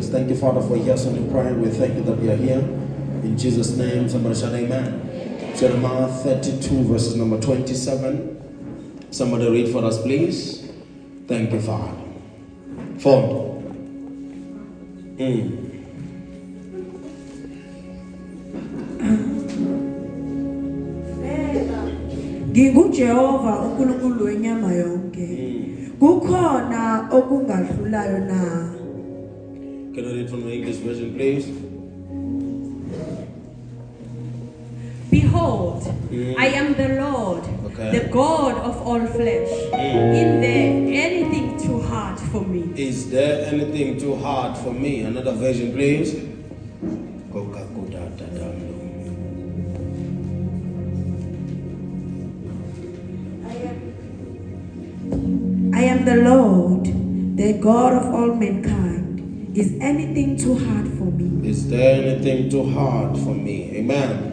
things. Thank you, Father, for answering prayer. We thank you that we are here. In Jesus' name, somebody shout amen. Jeremiah 32, verses number 27. Somebody read for us, please. Thank you, Father. Phone. NginguJehova uNkulunkulu wenyama yonke. Kukhona okungadlulayo na? Can you read from the English version, please? Behold, I am the Lord, the God of all flesh. Is there anything too hard for me? Is there anything too hard for me? Another version, please. I am the Lord, the God of all mankind. Is anything too hard for me? Is there anything too hard for me? Amen.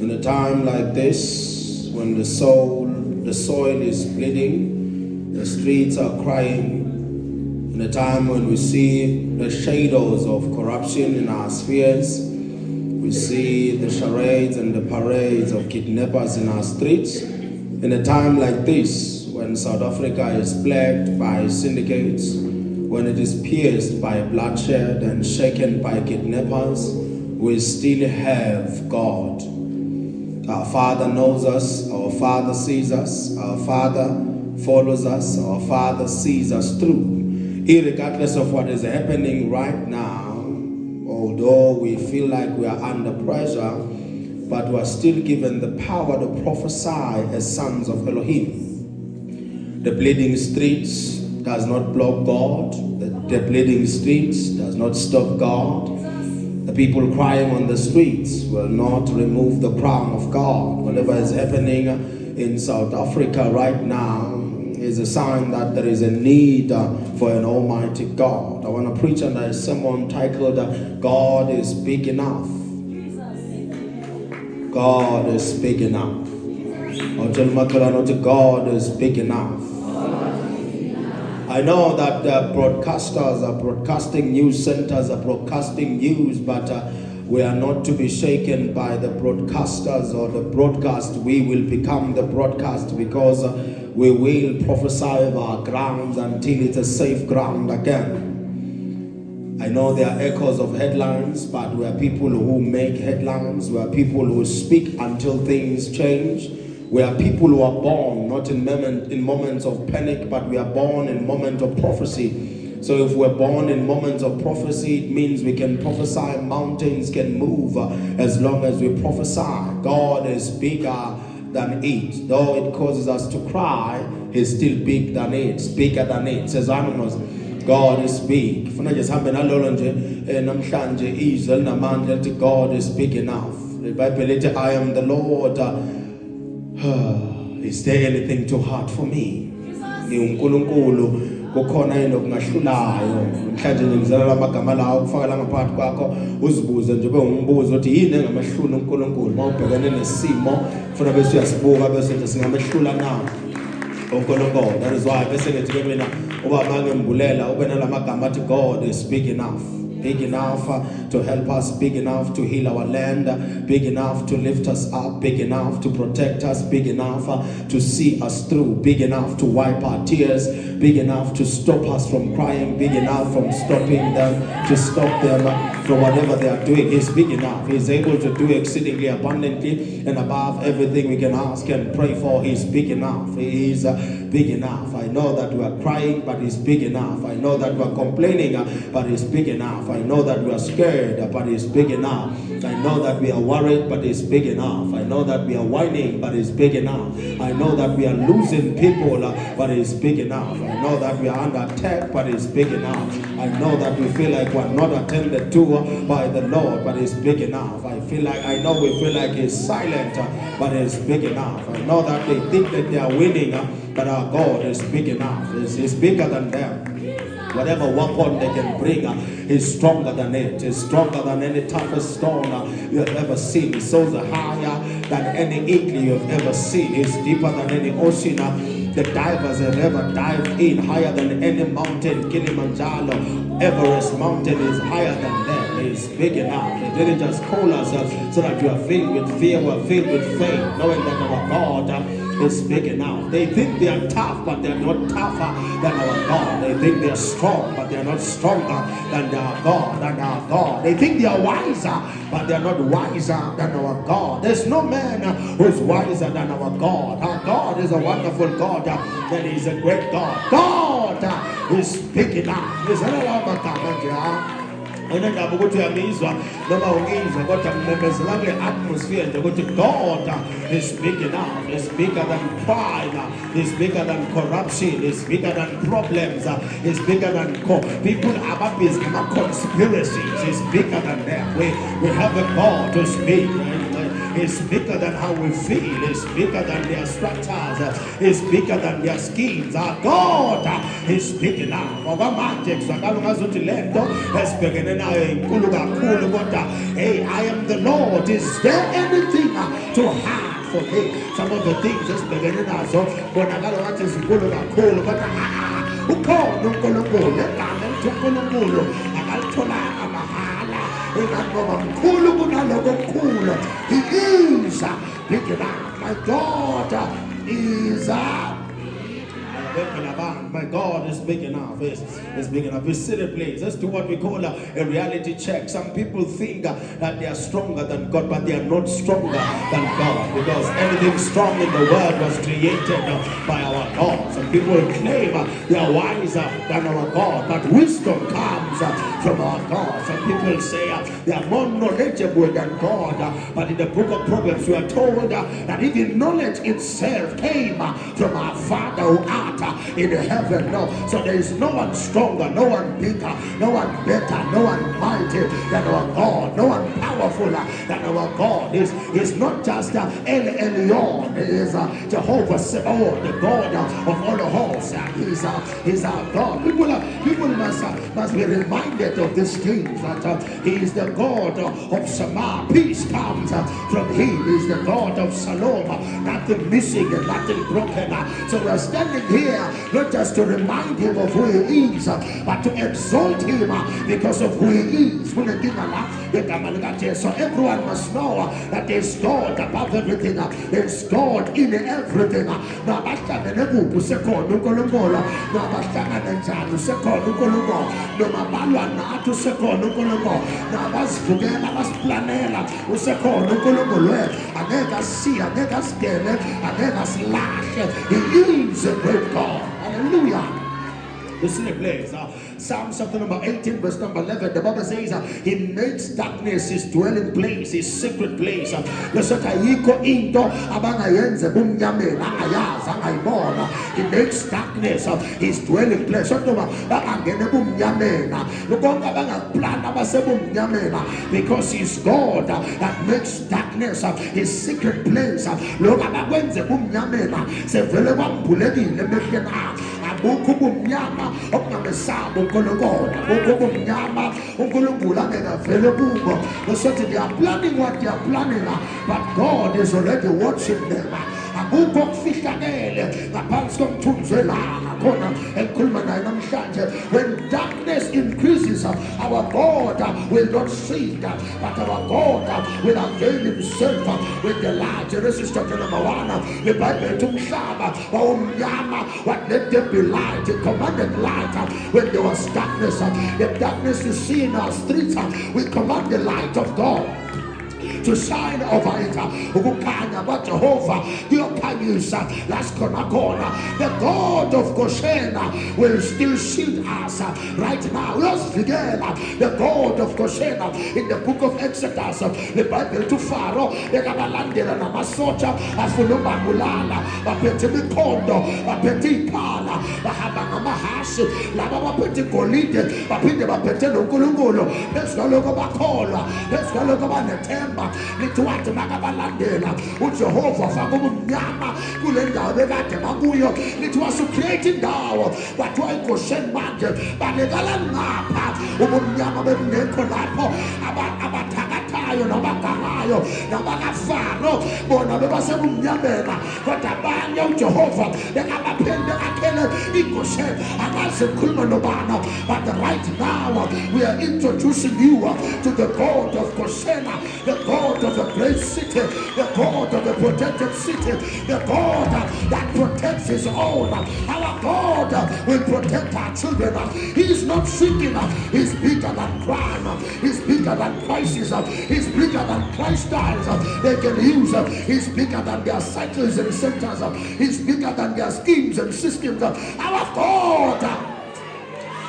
In a time like this, when the soil is bleeding, the streets are crying, in a time when we see the shadows of corruption in our spheres, we see the charades and the parades of kidnappers in our streets, in a time like this, when South Africa is plagued by syndicates, when it is pierced by bloodshed and shaken by kidnappers, we still have God. Our Father knows us, our Father sees us, our Father follows us, our Father sees us through. Irregardless of what is happening right now, although we feel like we are under pressure, but we are still given the power to prophesy as sons of Elohim. The bleeding streets does not block God. The bleeding streets does not stop God. The people crying on the streets will not remove the crown of God. Whatever is happening in South Africa right now is a sign that there is a need for an almighty God. I want to preach on a sermon titled, God is Big Enough. God is big enough. God is big enough. I know that broadcasters are broadcasting, news centers are broadcasting news, but we are not to be shaken by the broadcasters or the broadcast. We will become the broadcast, because we will prophesy over our grounds until it's a safe ground again. I know there are echoes of headlines, but we are people who make headlines. We are people who speak until things change. We are people who are born not in moments of panic, but we are born in moments of prophecy. So if we're born in moments of prophecy, it means we can prophesy, mountains can move as long as we prophesy. God is bigger than it. Though it causes us to cry, He's still big than it, bigger than it. Says animals, God is big. God is big enough. The Bible says, I am the Lord. Is there anything too hard for me? NgiuNkulunkulu, kukhona yini okungahlulayo. Mhlanje ngimzalela amagama lawo ukufaka la ngaphakathi kwakho, uzibuze nje ungumbuzo ukuthi yini engamahlula uNkulunkulu. Mawubhekene nesimo ufuna bese uyasibuka bese nje singamehlula na uNkulunkulu. That is why bese ngithi ke mina uba mangembulela ube nalamagama athi God is big enough. Big enough to help us, big enough to heal our land, big enough to lift us up, big enough to protect us, big enough to see us through, big enough to wipe our tears, big enough to stop us from crying, big enough from stopping them, to stop them from whatever they are doing. He's big enough. He's able to do exceedingly abundantly and above everything we can ask and pray for. He's big enough. He is big enough. I know that we are crying, but He's big enough. I know that we are complaining, but He's big enough. I know that we are scared, but He's big enough. I know that we are worried, but He's big enough. I know that we are whining, but He's big enough. I know that we are losing people, but He's big enough. I know that we are under attack, but He's big enough. I know that we feel like we're not attended to by the Lord, but He's big enough. I know we feel like He's silent, but He's big enough. I know that they think that they are winning, but our God is big enough. He's bigger than them. Whatever weapon they can bring, He's stronger than it. He's stronger than any toughest stone you have ever seen. He's so higher than any eagle you have ever seen. He's deeper than any ocean the divers have ever dived in, higher than any mountain. Kilimanjaro, Everest mountain is higher than them. It's big enough. They didn't just call us so that we are filled with fear, we are filled with faith, knowing that our God is big enough. They think they are tough, but they are not tougher than our God. They think they are strong, but they are not stronger than our God. They think they are wiser, but they are not wiser than our God. There's no man who is wiser than our God. Our God is a wonderful God, and He's a great God. God is big enough. Unendaba ukuthi uyamizwa noma ungizwa kodwa mmemezela kule atmosphere nje ukuthi God is big enough. Is bigger than pride, is bigger than corruption, is bigger than problems, is bigger than people ababhizi ngama-conspiracies. Is bigger than them. We have a God who's big. It's bigger than how we feel. It's bigger than their structures. It's bigger than their schemes. Our God is big enough. Hey, I am the Lord. Is there anything too hard for me? Some of the things is beginning now. So when I got what is cool, but who called Nunkolo? He is big enough. My God is my God is big enough. Is big enough. We sit a place. Let's do what we call a reality check. Some people think that they are stronger than God, but they are not stronger than God, because anything strong in the world was created by our God. Some people claim they are wiser than our God, but wisdom comes from our God. Some people say they are more knowledgeable than God, but in the book of Proverbs we are told that even knowledge itself came from our Father who art in heaven. No, so there is no one stronger, no one bigger, no one better, no one mighty than our God, no one powerful than our God. Is not just El Elyon, is Jehovah Sabaoth, the God of all the hosts. He's our God. People must be reminded of this thing, that He is the God of Shema. Peace comes from Him. He is the God of Shalom. Nothing missing and nothing broken. So we are standing here not just to remind Him of who He is, but to exalt Him because of who He is. So everyone must know that there's God above everything. There's God in everything. He is a great God. Hallelujah. This is the place. Psalm chapter number 18, verse number 11. The Bible says He makes darkness His dwelling place, His secret place. He makes darkness His dwelling place. Because He's God that makes darkness His secret place. They are planning what they are planning, but God is already watching them. When darkness increases, our God will not see that, but our God will avail Himself with the light. Genesis chapter number 1, the Bible took what let there be light. He commanded light when there was darkness. The darkness you see in our streets, we command the light of God to shine over it. But Jehovah, the God of Goshen will still shield us right now. Let's begin. The God of Goshen in the book of Exodus, the Bible to Pharaoh, the Gabalandela Namasocha, Afulumba Mulala, Bapeti Mikondo, Bapeti Pala, Bahabamahashi, Lava Peti Golide, Bapiti Bapetelo Gulungulo, let's go look about Kola, let's go look about the Temba. Lituati magabalandela uJehova fakubumnyama kule ndawo bekade bakuyo lithiwa create indawo bathiwa iGoshen manje balekala ngapha ubumnyama bebungekho lapho abathakathayo nayo nabagayo nabakafaro bona bebasemnyameni kodwa abanye uJehova bekabaphende akhele iGosheni akaze khuluma nobana. But right now we are introducing you to the God of Goshen, the God of the great city, the God of the protected city, the God that protects his own. Our God will protect our children. He is not seeking. He's bigger than crime. He's bigger than crisis. He's bigger than lifestyles they can use. He's bigger than their cycles and centers. He's bigger than their schemes and systems. Our God.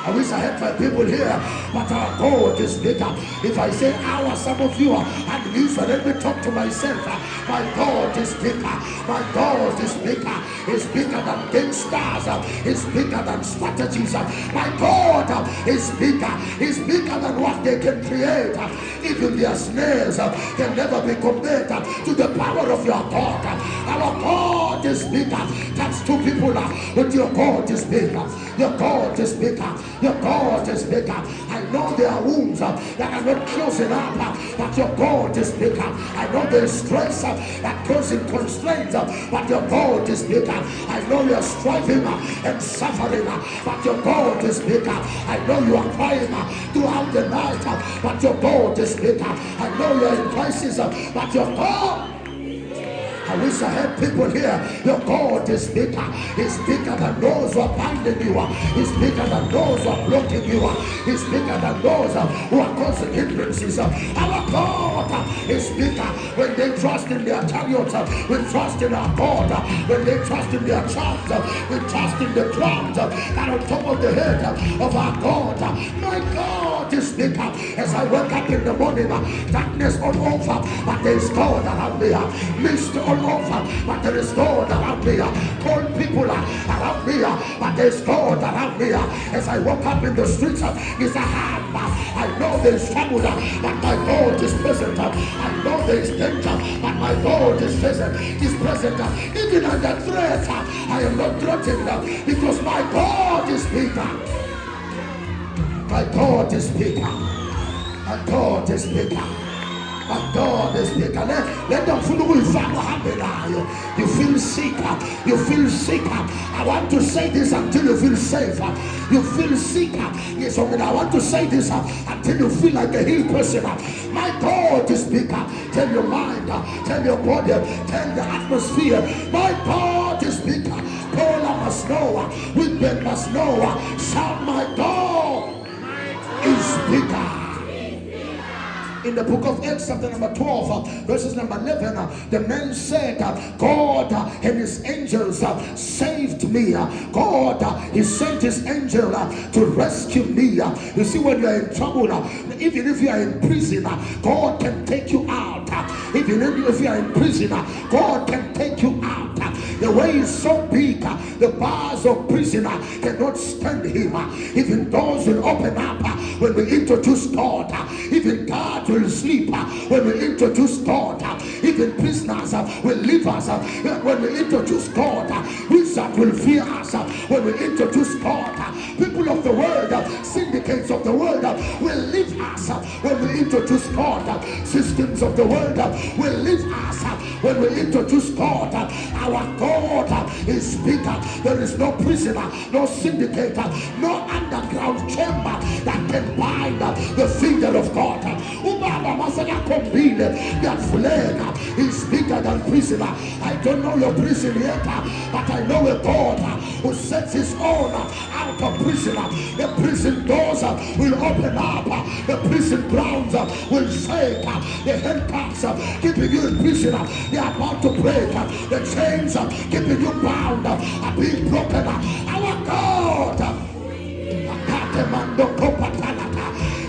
I wish I had my people here, but our God is bigger. If I say our, some of you are unused, let me talk to myself. My God is bigger. My God is bigger. He's bigger than gangsters. He's bigger than strategies. My God is bigger. He's bigger than what they can create. Even their snares can never be compared to the power of your God. Our God is bigger. That's two people, but your God is bigger. Your God is bigger. Your God is bigger. I know there are wounds that are not closing up, but your God is bigger. I know there is stress that causing constraints, but your God is bigger. I know you are striving and suffering, but your God is bigger. I know you are crying throughout the night, but your God is bigger. I know you are in crisis, but your God. I wish I had people here. Your God is bigger. He's bigger than those who are binding you. He's bigger than those who are blocking you. He's bigger than those who are causing hindrances. Our God is bigger. When they trust in their chariots, we trust in our God. When they trust in their charms, we trust in the crowns that on top of the head of our God. My God is bigger. As I wake up in the morning, darkness all over, but there is God around me. Mist all over, but there is God around me. Cold people around me, but there is God around me. As I walk up in the streets, it's a hand. I know there is trouble, but my God is present. I know there is danger, but my God is present. He's present. Even under threat, I am not threatened because my God is bigger. My God is bigger. My God is bigger. My God is bigger. Let them follow you. You feel sick. You feel sick. I want to say this until you feel safe. You feel sick. Yes, I want to say this until you feel like a healed person. My God is bigger. Tell your mind, tell your body, tell the atmosphere. My God is bigger. Paula must know. Women must know. Shout, my God is bigger. In the book of Acts, chapter number 12, verses number 11, the man said, God and his angels saved me. God, he sent his angel to rescue me. You see, when you are in trouble, even if you are in prison, God can take you out. Even if you are in prison, God can take you out. The way is so big, the bars of prison cannot stand him. Even doors will open up when we introduce God. Even God will sleep when we introduce God. Even prisoners will leave us when we introduce God. Wizards will fear us when we introduce God. People of the world, syndicates of the world will leave us when we introduce God. Systems of the world will leave us when we introduce God. Our God is bigger. There is no prisoner, no syndicate, no underground chamber that can bind the finger of God. That flag is bigger than prisoner. I don't know your prison yet, but I know a God who sets his own out of prison. The prison doors will open up. The prison grounds will shake. The handcuffs keeping you in prison, they are about to break. The chains keeping you bound are being broken. Our God,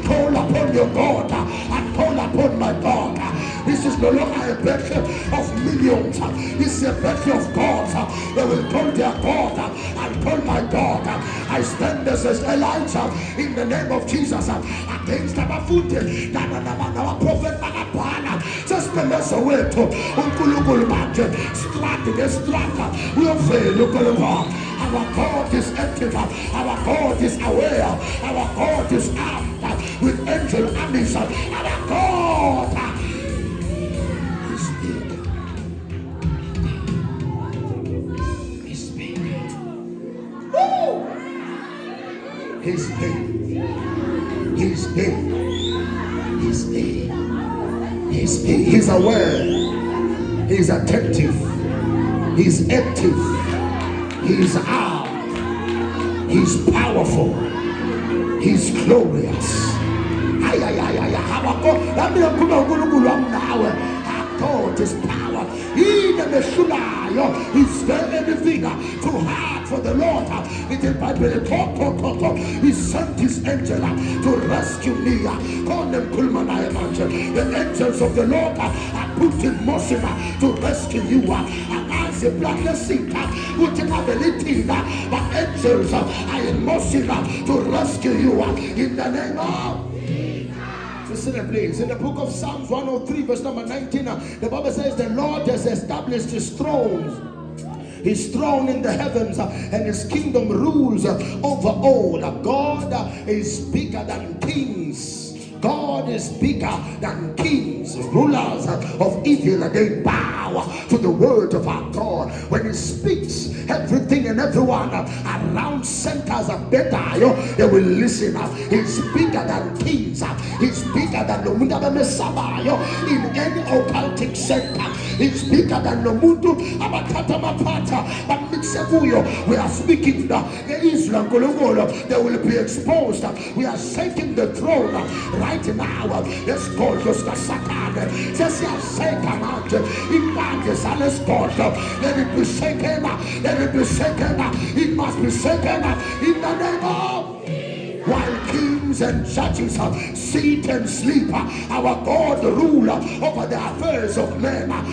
call upon your God and call upon my God. This is no longer a birthday of millions. This is a birthday of gods. They will call their God and call my God. I stand as Elijah in the name of Jesus against our foot. Our prophet just the mess away to Unkulukul Mountain. Strata. We are failed. Our God is active. Our God is aware. Our God is armed with angel armies. Our God He's there. He's there. He's there. He's aware. He's attentive. He's active. He's armed. He's powerful. He's glorious. God is power. Is there anything too hard for the Lord? It is Bible. He sent his angel to rescue me. The angels of the Lord are put in motion to rescue you. The blessing, but angels are in motion to rescue you in the name of. Listen, please. In the book of Psalms 103, verse number 19, the Bible says the Lord has established his throne in the heavens, and his kingdom rules over all. God is bigger than kings. God is bigger than kings. Rulers of evil, they bow to the word of our God. When he speaks, everything and everyone around centers of better, they will listen. He's bigger than kings. He's bigger than the Munda Messiah in any occultic center. He's bigger than the Mundu Abatata Mapata. We are speaking the Islam Gologolo. They will be exposed. We are shaking the throne right now. Let's call just the Satan. Just shake a mountain. Let's call. Let it be shaken. Let it be shaken. It must be shaken in the name of. While kings and judges sit and sleep, our God rules over the affairs of men. Our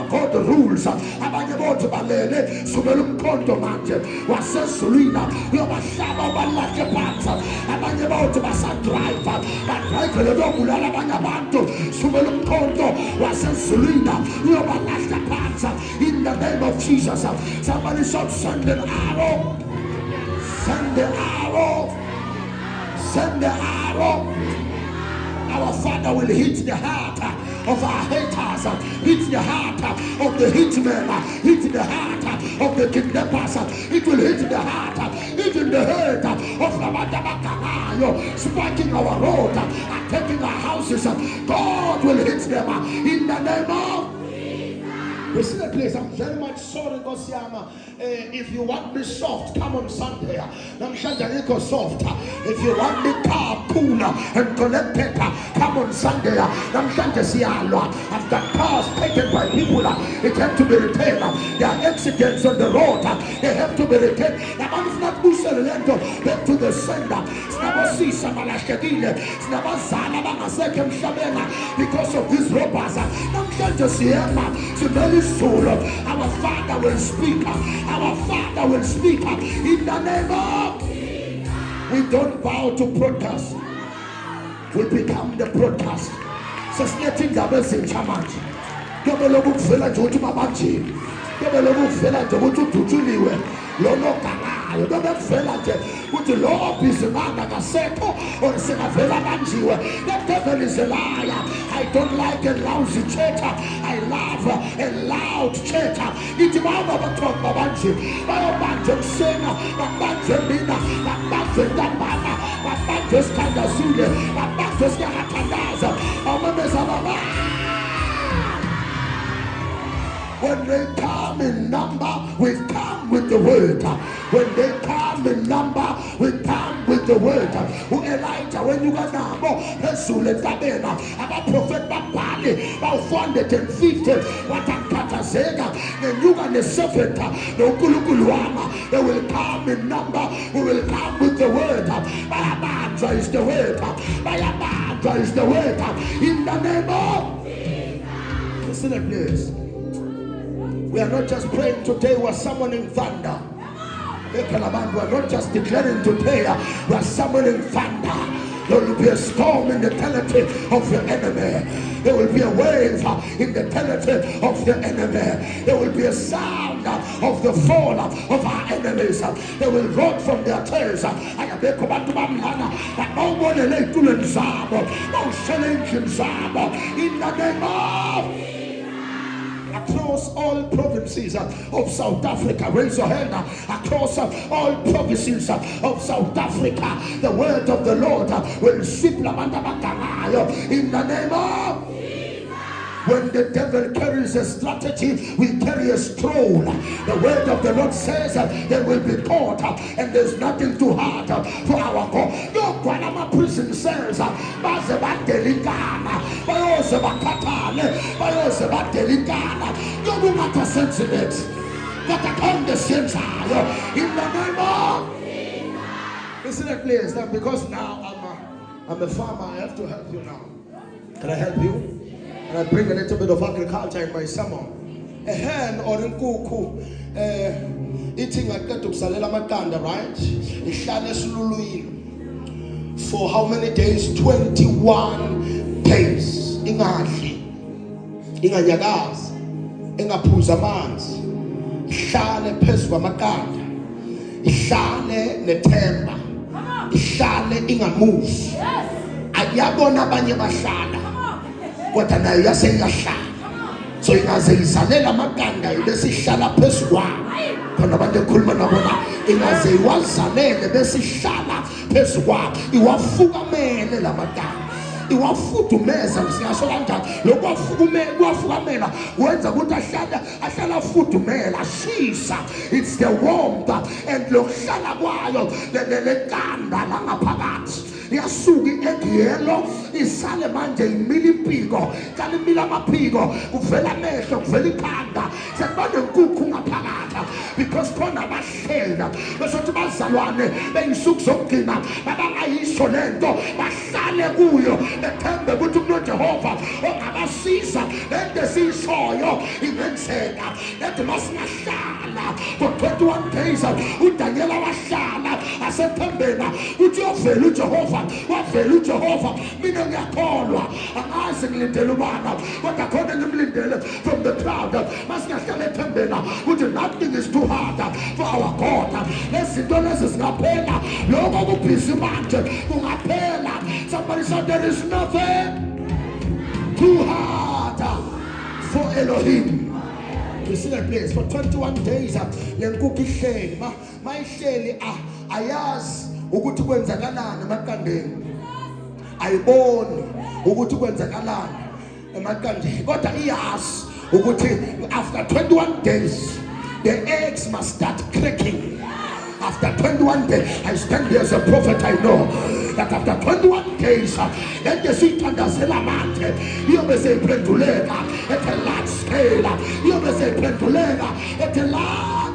God rules. Abanyeboto balele subelum konto manje wasesulina yobashaba balake phansi abanyeboto basadrive badrive lobulala abanyabantu subelum konto wasesulina yobalaka phansi in the name of Jesus. Somebody shout, send an arrow. Send the arrow. Send the arrow. Our Father will hit the heart of our haters, hit the heart of the hitmen, hit the heart of the kidnappers. It will hit the heart, even the head of Ramadabakanayo, spiking our road and taking our houses. God will hit them in the name of. Listen to the place. I'm very much sorry, Gosiama. If you want me soft, come on Sunday. I'm soft. If you want me calm, cool, and collected, come on Sunday. I'm after cars taken by people, it have to be retained. There are accidents on the road. They have to be retained. I'm not back to the sender. Because of these robbers, I'm to see him. Soul. Our Father will speak. Our Father will speak in the name of. We don't bow to protest. We become the protest. Sasnetin doubles in Chamach. Double fella to Mabachi. Double fella to Juliwe. Lono Kana. You don't fella with the Lord is a man that has said, or Senavella Manjiwa. The devil is a liar. I don't like a lousy church. I love a loud church. It's about our talk about you. My banjo singer, my banjo mina, my banjo damana, my banjo scandazule, my banjo scandazza. When they come in number, we come with the word. When they come in number, we come with the word. Who Elijah, when you got number, Pesule Tabena, about Prophet Babali, about 450, what a Katazega, then you got the serpent, no Kulukuluama, they will come in number, we will come with the word. Bayabandra is the word. Bayabandra is the word. In the name of. Listen to this. We are not just praying today, we are summoning thunder. We are not just declaring today, we are summoning thunder. There will be a storm in the territory of your enemy. There will be a wave in the territory of the enemy. There will be a sound of the fall of our enemies. They will run from their chairs. I have been commanded by Milana that no one will lay to the Zab, no challenge in Zab, in the name of. across all provinces of South Africa. Raise your hand. Across all provinces of South Africa, the word of the Lord will sweep in the name of. When the devil carries a strategy, we carry a scroll. The word of the Lord says they will be caught, and there's nothing too hard for our God. No Guanama prison cells, Bazeba Delicana, Bayoseba Katane, Bayoseba Delicana, no matter sensitive, but upon the sense in the name of. Listen to please, that because now I'm a farmer, I have to help you now. Can I help you? And I bring a little bit of agriculture in my sermon. A hen or a cuckoo eating like that to Salela Matanda, right? For how many days? 21 days. Ingadli, inganyakazi, ingaphuza amanzi, ihlale phezu kwamakanda, ihlale nethemba, ihlale ingamuzi. Ayabona abanye bahlala. Kodwa nayo yaseyahlala. So ingaze izalela amaqanda bese ihlala phezu kwawo. Khona abantu ekhuluma nabona ingaze iwazalele bese ihlala phezu kwawo. Iwafukamele lamaqanda. Iwafudumeza siyasho kanjani lokwafukamela wenza ukuthi ahlala afudumela ashisa. It's the warmth and lokuhlala kwayo leqanda la ngaphakathi. Yasuki egiyelo isale manje imili impiko kanti imili amaphiko kuvela amehlo kuvela ikhanda sekubane inkukhu ngaphakatha because khona abahlenda besothi bazalwane beyisuku zokugcina babangayisho lento bahlale kuyo bethembe ukuthi kunoJehova ongabasiza lento esiyishoyo ingenzeka lento masingahlala for 21 days uDaniel wahlala asethembena ukuthi uyovela uJehova wavela uJehova. Mina ngiyakholwa angazi ngilindele ubana kodwa khona ngimlindele from the crowd masingahlala ethembena ukuthi nothing is too hard for our God. Lezinto lezi zingaphela lokho kubhizi manje kungaphela. Somebody said there is nothing too hard for Elohim. You see that place for 21 days lenkukhu ihleli mayihleli ayazi ukuthi kwenzakalani emaqandeni, ayiboni ukuthi kwenzakalani emaqandeni, kodwa iyazi ukuthi after 21 days the eggs must start cracking. After 21 days, I stand here as a prophet. I know that after 21 days, then the sweet undersela mante, you may say pendulega at a large scale, you may say pendulega at a large.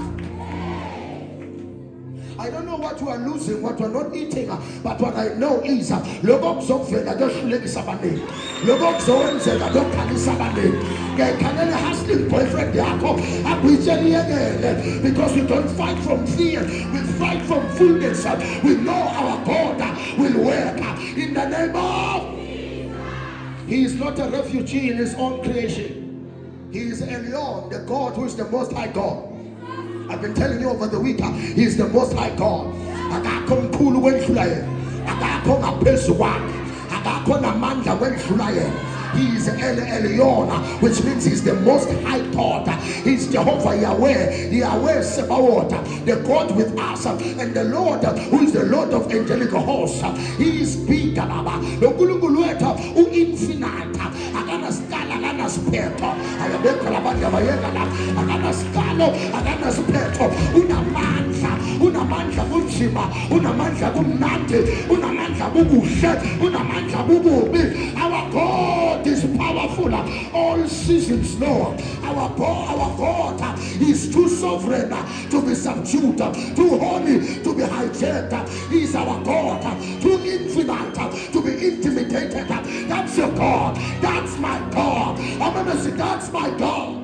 I don't know what you are losing, what you are not eating, but what I know is logo kuzovela doshuleki sabane, logo kuzowenzeka dokhali sabane. Kanele hustling boyfriend yakho akuyitshela because we don't fight from fear, we fight from fullness. We know our God will work in the name of. He is not a refugee in his own creation. He is Elion, the God who is the Most High God. I've been telling you over the week, he is the Most High God. Akakho mkhulu wendlulaye, akakho ngaphezulu kwakhe, akakho namandla wendlulaye. He is El Elyon, which means he's the Most High God. He's Jehovah Yahweh, Yahweh Sebaot, the God with us, and the Lord who is the Lord of angelic hosts. He is big, Baba. The Gulungulu who infinite. Agana scala, agana speto. Agana scalo, agana speto. Unamanja kunchima, unamanja kumnante, unamanja kukushe, unamanja kububi. Our God is powerful. All seasons know our God is too sovereign to be subdued, too holy to be hijacked. He is our God, too infinite to be intimidated. That's your God. That's my God. I'm gonna say that's my God.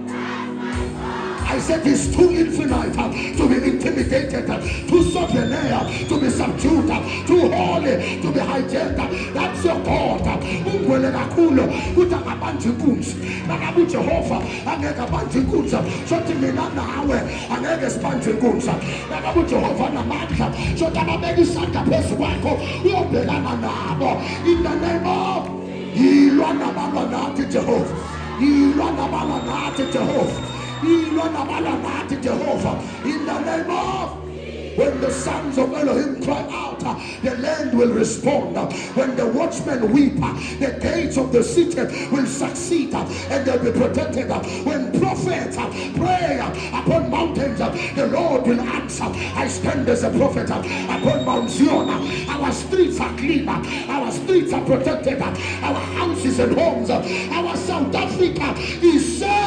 I said he's too infinite to be intimidated, too sovereign to be subdued, too holy to be hijacked. That's your God. Ungwele kakhulu utakabanji kunzi. Nakabu Jehova angeka banji kunzi. Shoti mina nawe angeke sbanji kunzi. Nakabu Jehova namandla. Shoti ababeki santa phezu kwakho uyobhekana nabo. In the name of Ilwana nathi Jehova. Ilwa nabala nathi Jehovah. Ilwa nabala nathi Jehovah. In the name of. When the sons of Elohim cry out, the land will respond. When the watchmen weep, the gates of the city will succeed and they'll be protected. When prophets pray upon mountains, the Lord will answer. I stand as a prophet upon Mount Zion. Our streets are clean. Our streets are protected. Our houses and homes. Our South Africa is safe.